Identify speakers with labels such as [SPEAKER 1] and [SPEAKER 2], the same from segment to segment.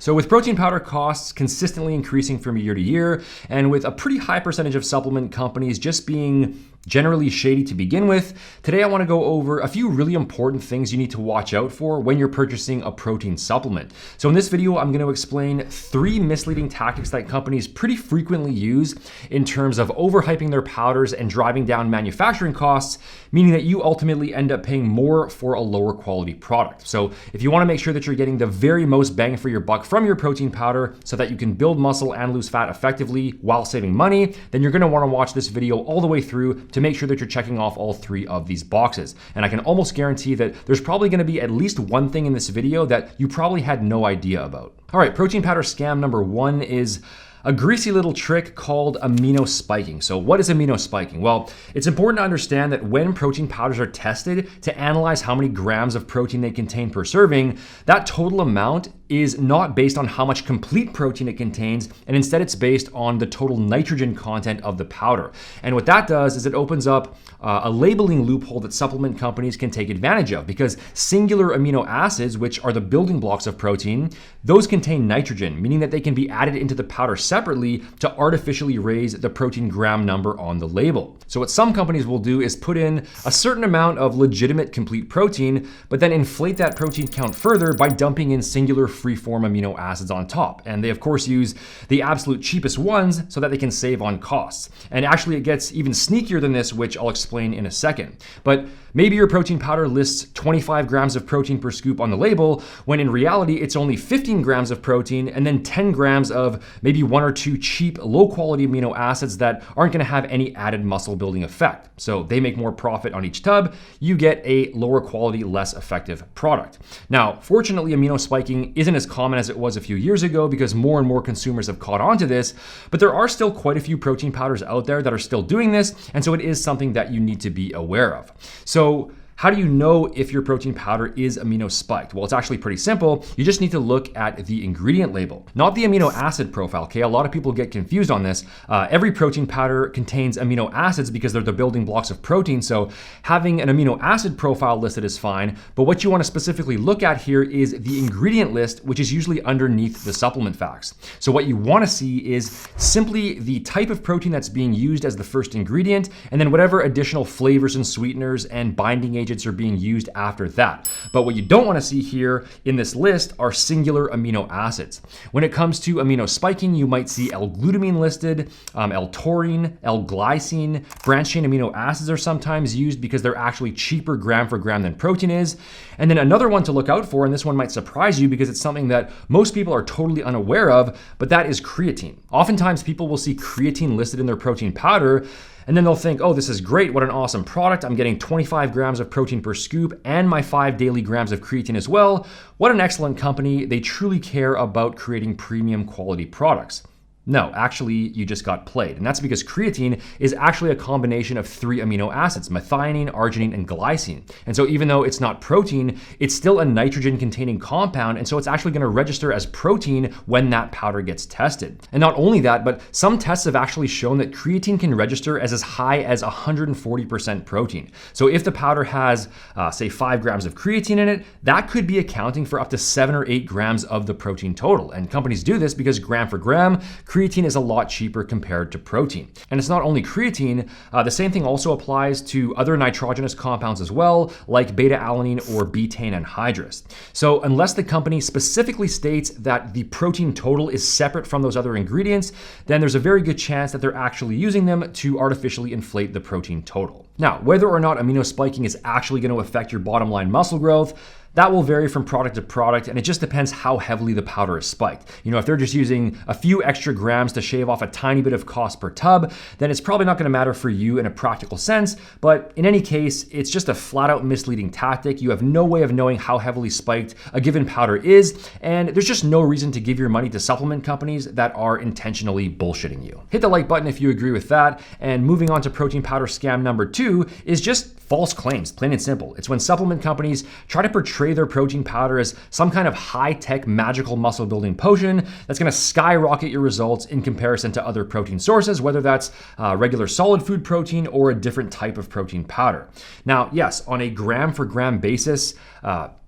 [SPEAKER 1] So with protein powder costs consistently increasing from year to year, and with a pretty high percentage of supplement companies just being generally shady to begin with, today I want to go over a few really important things you need to watch out for when you're purchasing a protein supplement. So in this video, I'm going to explain 3 misleading tactics that companies pretty frequently use in terms of overhyping their powders and driving down manufacturing costs, meaning that you ultimately end up paying more for a lower quality product. So if you want to make sure that you're getting the very most bang for your buck from your protein powder so that you can build muscle and lose fat effectively while saving money, then you're going to want to watch this video all the way through to make sure that you're checking off all 3 of these boxes. And I can almost guarantee that there's probably going to be at least one thing in this video that you probably had no idea about. All right, protein powder scam number 1 is a greasy little trick called amino spiking. So what is amino spiking? Well, it's important to understand that when protein powders are tested to analyze how many grams of protein they contain per serving, that total amount is not based on how much complete protein it contains, and instead it's based on the total nitrogen content of the powder. And what that does is it opens up a labeling loophole that supplement companies can take advantage of, because singular amino acids, which are the building blocks of protein, those contain nitrogen, meaning that they can be added into the powder separately to artificially raise the protein gram number on the label. So what some companies will do is put in a certain amount of legitimate complete protein, but then inflate that protein count further by dumping in singular free-form amino acids on top. And they of course use the absolute cheapest ones so that they can save on costs. And actually it gets even sneakier than this, which I'll explain in a second. But maybe your protein powder lists 25 grams of protein per scoop on the label, when in reality it's only 15 grams of protein and then 10 grams of maybe 1 or 2 cheap, low-quality amino acids that aren't going to have any added muscle-building effect. So they make more profit on each tub, you get a lower quality, less effective product. Now, fortunately, amino spiking isn't as common as it was a few years ago because more and more consumers have caught on to this, but there are still quite a few protein powders out there that are still doing this, and so it is something that you need to be aware of. So how do you know if your protein powder is amino spiked? Well, it's actually pretty simple. You just need to look at the ingredient label, not the amino acid profile, okay? A lot of people get confused on this. Every protein powder contains amino acids because they're the building blocks of protein, so having an amino acid profile listed is fine, but what you want to specifically look at here is the ingredient list, which is usually underneath the supplement facts. So what you want to see is simply the type of protein that's being used as the first ingredient, and then whatever additional flavors and sweeteners and binding agents are being used after that. But what you don't want to see here in this list are singular amino acids. When it comes to amino spiking, you might see L-glutamine listed, L-taurine, L-glycine. Branched chain amino acids are sometimes used because they're actually cheaper gram for gram than protein is. And then another one to look out for, and this one might surprise you because it's something that most people are totally unaware of, but that is creatine. Oftentimes people will see creatine listed in their protein powder, and then they'll think, oh, this is great, what an awesome product. I'm getting 25 grams of protein per scoop and my 5 daily grams of creatine as well. What an excellent company. They truly care about creating premium quality products. No, actually, you just got played. And that's because creatine is actually a combination of 3 amino acids, methionine, arginine, and glycine. And so even though it's not protein, it's still a nitrogen-containing compound, and so it's actually gonna register as protein when that powder gets tested. And not only that, but some tests have actually shown that creatine can register as high as 140% protein. So if the powder has, say, 5 grams of creatine in it, that could be accounting for up to 7 or 8 grams of the protein total. And companies do this because gram for gram, creatine is a lot cheaper compared to protein. And it's not only creatine, the same thing also applies to other nitrogenous compounds as well, like beta-alanine or betaine anhydrous. So unless the company specifically states that the protein total is separate from those other ingredients, then there's a very good chance that they're actually using them to artificially inflate the protein total. Now, whether or not amino spiking is actually going to affect your bottom line muscle growth, that will vary from product to product, and it just depends how heavily the powder is spiked. You know, if they're just using a few extra grams to shave off a tiny bit of cost per tub, then it's probably not gonna matter for you in a practical sense, but in any case, it's just a flat out misleading tactic. You have no way of knowing how heavily spiked a given powder is, and there's just no reason to give your money to supplement companies that are intentionally bullshitting you. Hit the like button if you agree with that, and moving on to protein powder scam number 2 is just false claims, plain and simple. It's when supplement companies try to portray portray their protein powder as some kind of high-tech magical muscle building potion that's going to skyrocket your results in comparison to other protein sources, whether that's regular solid food protein or a different type of protein powder. Now, yes, on a gram for gram basis,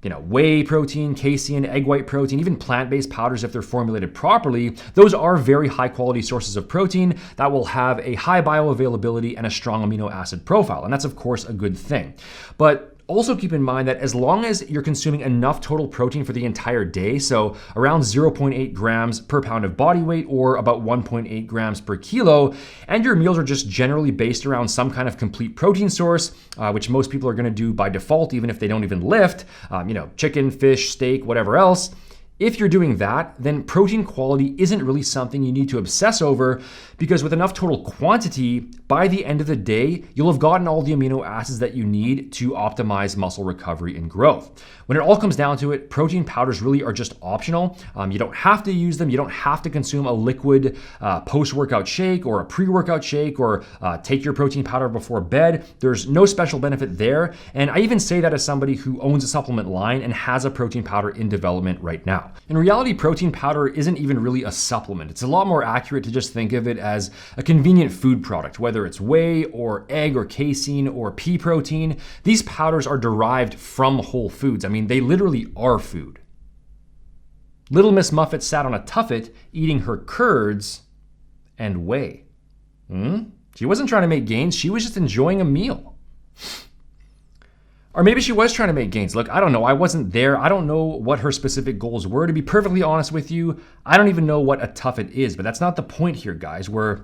[SPEAKER 1] whey protein, casein, egg white protein, even plant-based powders, if they're formulated properly, those are very high quality sources of protein that will have a high bioavailability and a strong amino acid profile. And that's of course a good thing. But also keep in mind that as long as you're consuming enough total protein for the entire day, so around 0.8 grams per pound of body weight or about 1.8 grams per kilo, and your meals are just generally based around some kind of complete protein source, which most people are gonna do by default, even if they don't even lift, chicken, fish, steak, whatever else. If you're doing that, then protein quality isn't really something you need to obsess over, because with enough total quantity, by the end of the day, you'll have gotten all the amino acids that you need to optimize muscle recovery and growth. When it all comes down to it, protein powders really are just optional. You don't have to use them. You don't have to consume a liquid post-workout shake or a pre-workout shake or take your protein powder before bed. There's no special benefit there. And I even say that as somebody who owns a supplement line and has a protein powder in development right now. In reality, protein powder isn't even really a supplement. It's a lot more accurate to just think of it as a convenient food product, whether it's whey or egg or casein or pea protein. These powders are derived from whole foods. I mean, they literally are food. Little Miss Muffet sat on a tuffet eating her curds and whey. She wasn't trying to make gains. She was just enjoying a meal. Or maybe she was trying to make gains. Look, I don't know. I wasn't there. I don't know what her specific goals were. To be perfectly honest with you, I don't even know what a tuffet is, but that's not the point here, guys. We're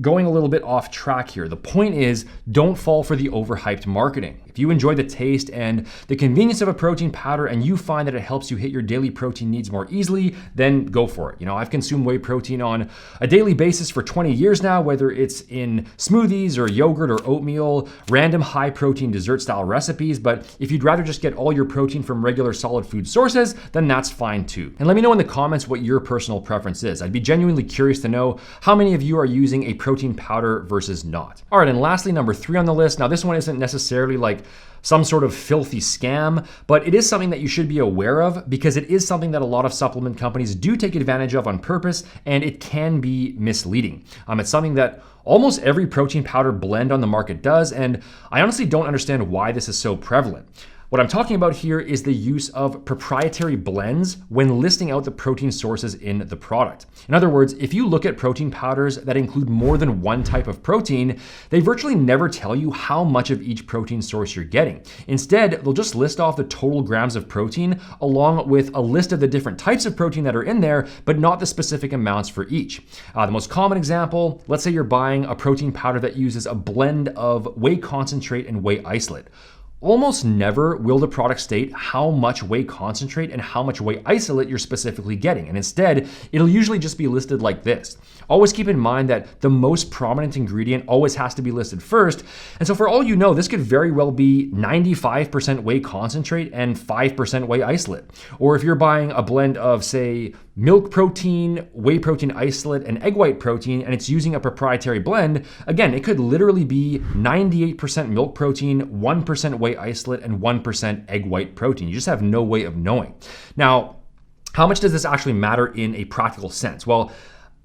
[SPEAKER 1] going a little bit off track here. The point is, don't fall for the overhyped marketing. If you enjoy the taste and the convenience of a protein powder and you find that it helps you hit your daily protein needs more easily, then go for it. I've consumed whey protein on a daily basis for 20 years now, whether it's in smoothies or yogurt or oatmeal, random high protein dessert style recipes. But if you'd rather just get all your protein from regular solid food sources, then that's fine too. And let me know in the comments what your personal preference is. I'd be genuinely curious to know how many of you are using a protein powder versus not. All right, and lastly, number 3 on the list. Now, this one isn't necessarily like some sort of filthy scam, but it is something that you should be aware of, because it is something that a lot of supplement companies do take advantage of on purpose, and it can be misleading. It's something that almost every protein powder blend on the market does, and I honestly don't understand why this is so prevalent. What I'm talking about here is the use of proprietary blends when listing out the protein sources in the product. In other words, if you look at protein powders that include more than one type of protein, they virtually never tell you how much of each protein source you're getting. Instead, they'll just list off the total grams of protein along with a list of the different types of protein that are in there, but not the specific amounts for each. The most common example, let's say you're buying a protein powder that uses a blend of whey concentrate and whey isolate. Almost never will the product state how much whey concentrate and how much whey isolate you're specifically getting. And instead, it'll usually just be listed like this. Always keep in mind that the most prominent ingredient always has to be listed first. And so for all you know, this could very well be 95% whey concentrate and 5% whey isolate. Or if you're buying a blend of, say, milk protein, whey protein isolate, and egg white protein, and it's using a proprietary blend, again, it could literally be 98% milk protein, 1% whey isolate, and 1% egg white protein. You just have no way of knowing. Now, how much does this actually matter in a practical sense? Well,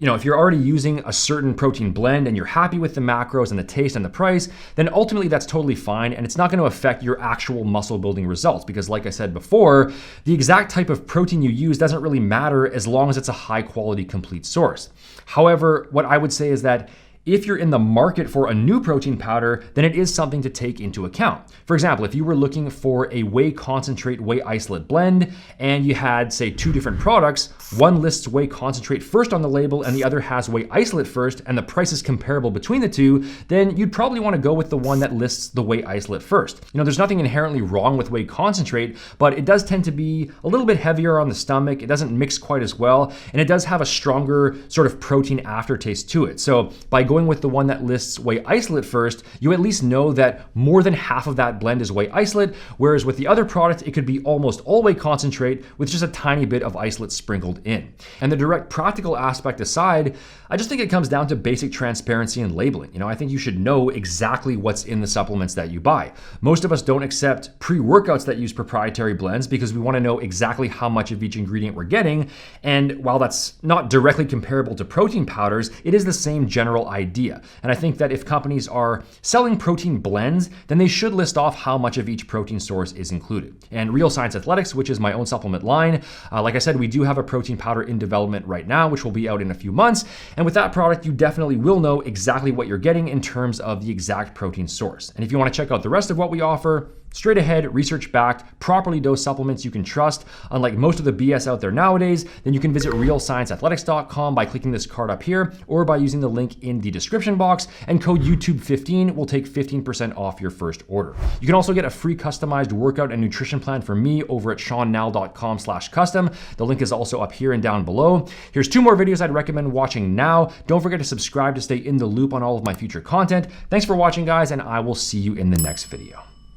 [SPEAKER 1] if you're already using a certain protein blend and you're happy with the macros and the taste and the price, then ultimately that's totally fine, and it's not going to affect your actual muscle building results, because like I said before, the exact type of protein you use doesn't really matter as long as it's a high quality complete source. However, what I would say is that if you're in the market for a new protein powder, then it is something to take into account. For example, if you were looking for a whey concentrate, whey isolate blend, and you had, say, 2 different products, one lists whey concentrate first on the label and the other has whey isolate first, and the price is comparable between the two, then you'd probably want to go with the one that lists the whey isolate first. There's nothing inherently wrong with whey concentrate, but it does tend to be a little bit heavier on the stomach. It doesn't mix quite as well, and it does have a stronger sort of protein aftertaste to it. So by going going with the one that lists whey isolate first, you at least know that more than half of that blend is whey isolate, whereas with the other product, it could be almost all whey concentrate with just a tiny bit of isolate sprinkled in. And the direct practical aspect aside, I just think it comes down to basic transparency and labeling. I think you should know exactly what's in the supplements that you buy. Most of us don't accept pre-workouts that use proprietary blends because we want to know exactly how much of each ingredient we're getting. And while that's not directly comparable to protein powders, it is the same general idea. And I think that if companies are selling protein blends, then they should list off how much of each protein source is included. And Real Science Athletics, which is my own supplement line, like I said, we do have a protein powder in development right now, which will be out in a few months. And with that product, you definitely will know exactly what you're getting in terms of the exact protein source. And if you want to check out the rest of what we offer, straight ahead, research-backed, properly dosed supplements you can trust, unlike most of the BS out there nowadays, then you can visit realscienceathletics.com by clicking this card up here or by using the link in the description box, and code YouTube15 will take 15% off your first order. You can also get a free customized workout and nutrition plan from me over at seannall.com/custom. The link is also up here and down below. Here's 2 more videos I'd recommend watching now. Don't forget to subscribe to stay in the loop on all of my future content. Thanks for watching, guys, and I will see you in the next video.